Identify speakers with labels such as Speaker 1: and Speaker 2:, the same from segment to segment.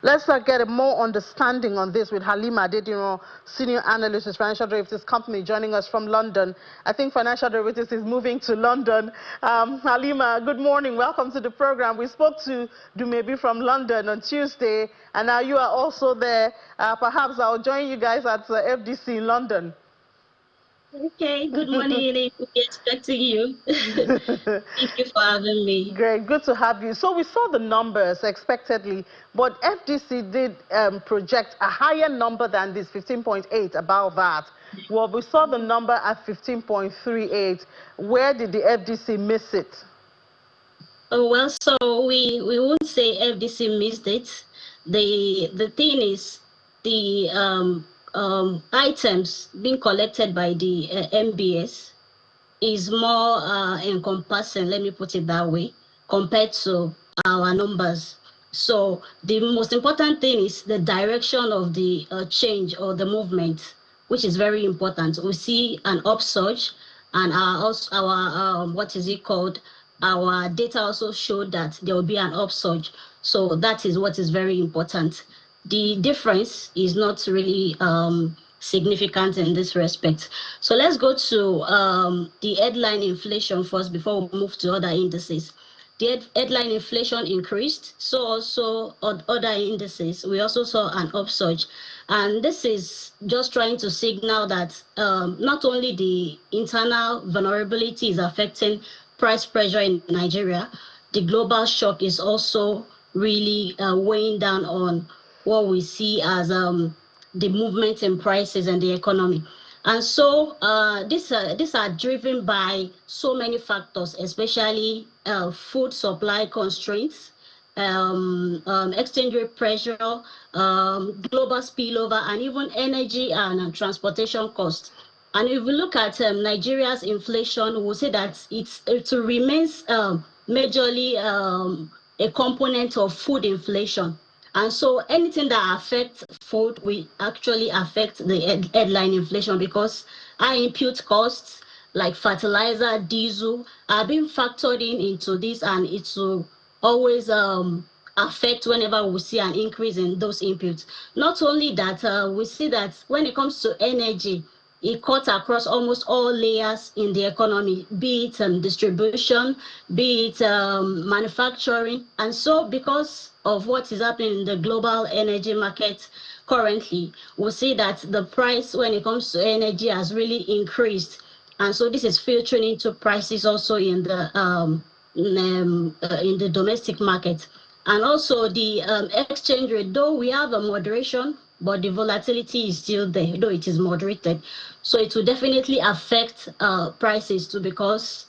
Speaker 1: Let's get a more understanding on this with Halima Adediro, Senior Analyst with Financial Derivatives Company, joining us from London. I think Financial Derivatives is moving to London. Halima, good morning. Welcome to the program. We spoke to Dumebi from London on Tuesday, and now you are also there. Perhaps I'll join you guys at FDC in London.
Speaker 2: Okay, good morning. We'll be expecting you. Thank you for having me.
Speaker 1: Great, good to have you. So we saw the numbers expectedly, but FDC did project a higher number than this 15.8, about that. Well, we saw the number at 15.38. Where did the FDC miss it?
Speaker 2: Oh, well, so we won't say FDC missed it. The thing is, the items being collected by the MBS is more encompassing, let me put it that way, compared to our numbers. So the most important thing is the direction of the change or the movement, which is very important. We see an upsurge, and our what is it called? Our data also showed that there will be an upsurge. So that is what is very important. The difference is not really significant in this respect. So let's go to the headline inflation first before we move to other indices. The headline inflation increased, so also other indices. We also saw an upsurge. And this is just trying to signal that not only the internal vulnerability is affecting price pressure in Nigeria, the global shock is also really weighing down on what we see as the movement in prices and the economy. And so these are driven by so many factors, especially food supply constraints, exchange rate pressure, global spillover, and even energy and transportation costs. And if we look at Nigeria's inflation, we'll say that it remains majorly a component of food inflation. And so anything that affects food will actually affect the headline inflation, because our input costs like fertilizer, diesel are being factored into this, and it will always affect whenever we see an increase in those inputs. Not only that, we see that when it comes to energy, it cuts across almost all layers in the economy, be it distribution, be it manufacturing. And so because of what is happening in the global energy market currently, we see that the price when it comes to energy has really increased. And so this is filtering into prices also in the domestic market. And also the exchange rate, though we have a moderation, but the volatility is still there, though it is moderated. So it will definitely affect prices too, because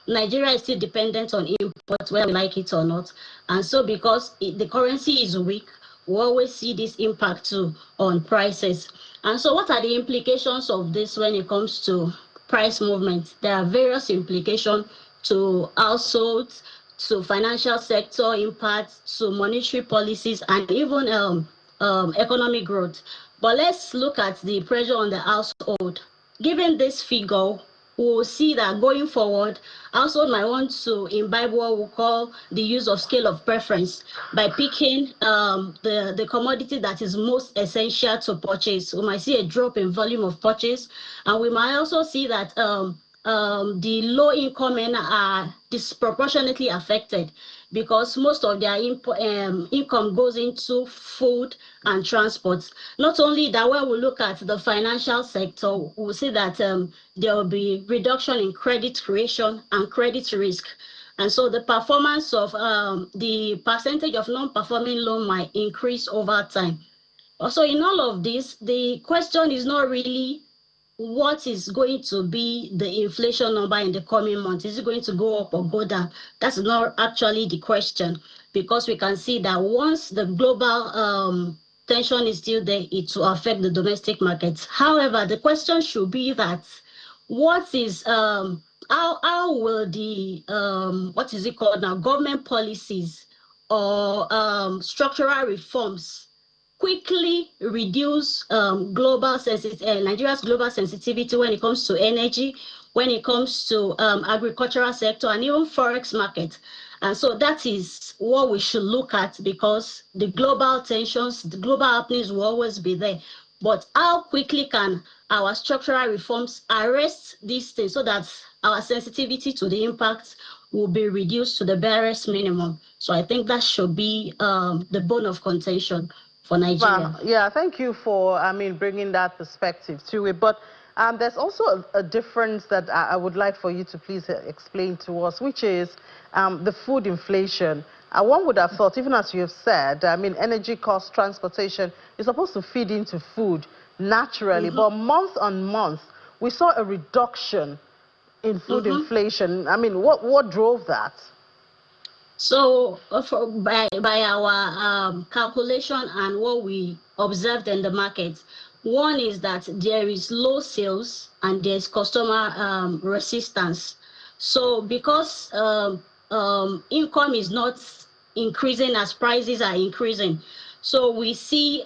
Speaker 2: Nigeria is still dependent on imports, whether we like it or not. And so because the currency is weak, we always see this impact too on prices. And so what are the implications of this when it comes to price movement? There are various implications to households, to financial sector impacts, to monetary policies, and even economic growth. But let's look at the pressure on the household. Given this figure, we'll see that going forward, household might want to imbibe what we call the use of scale of preference by picking the commodity that is most essential to purchase. We might see a drop in volume of purchase, and we might also see that the low income men are disproportionately affected, because most of their income goes into food and transport. Not only that, when we look at the financial sector, we'll see that there will be reduction in credit creation and credit risk. And so the performance of the percentage of non-performing loan might increase over time. Also, in all of this, the question is not really what is going to be the inflation number in the coming months. Is it going to go up or go down? That's not actually the question, because we can see that once the global tension is still there, it will affect the domestic markets. However, the question should be that what is how will the what is it called now, government policies or structural reforms quickly reduce Nigeria's global sensitivity when it comes to energy, when it comes to agricultural sector, and even forex market. And so that is what we should look at, because the global tensions, the global happenings will always be there. But how quickly can our structural reforms arrest these things so that our sensitivity to the impact will be reduced to the barest minimum? So I think that should be the bone of contention for Nigeria.
Speaker 1: Well, yeah, thank you for, bringing that perspective to it. But there's also a difference that I would like for you to please explain to us, which is the food inflation. One would have thought, even as you have said, energy cost, transportation is supposed to feed into food naturally. But month on month, we saw a reduction in food inflation. What drove that?
Speaker 2: So by our calculation and what we observed in the market, one is that there is low sales and there's customer resistance. So because income is not increasing as prices are increasing, so we see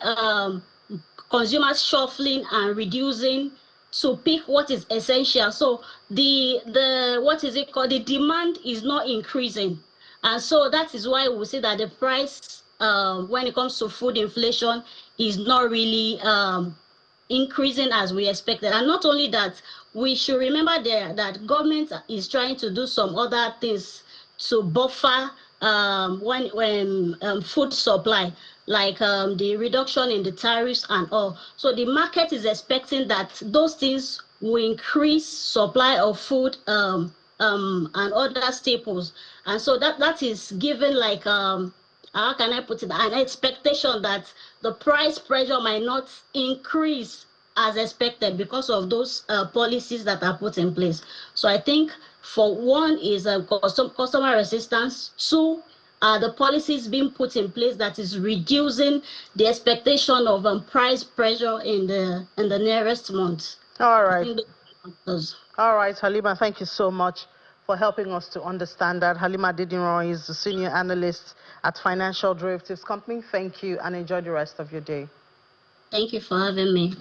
Speaker 2: consumers shuffling and reducing to pick what is essential. So the what is it called? The demand is not increasing. And so that is why we say that the price, when it comes to food inflation, is not really increasing as we expected. And not only that, we should remember there that government is trying to do some other things to buffer when food supply, like the reduction in the tariffs and all. So the market is expecting that those things will increase supply of food and other staples. And so that is given like how can I put it, an expectation that the price pressure might not increase as expected because of those policies that are put in place. So I think for one is customer resistance. Two, the policies being put in place that is reducing the expectation of price pressure in the nearest months.
Speaker 1: All right. All right, Halima, thank you so much for helping us to understand that. Halima Adedinran is the senior analyst at Financial Derivatives Company. Thank you and enjoy the rest of your day.
Speaker 2: Thank you for having me.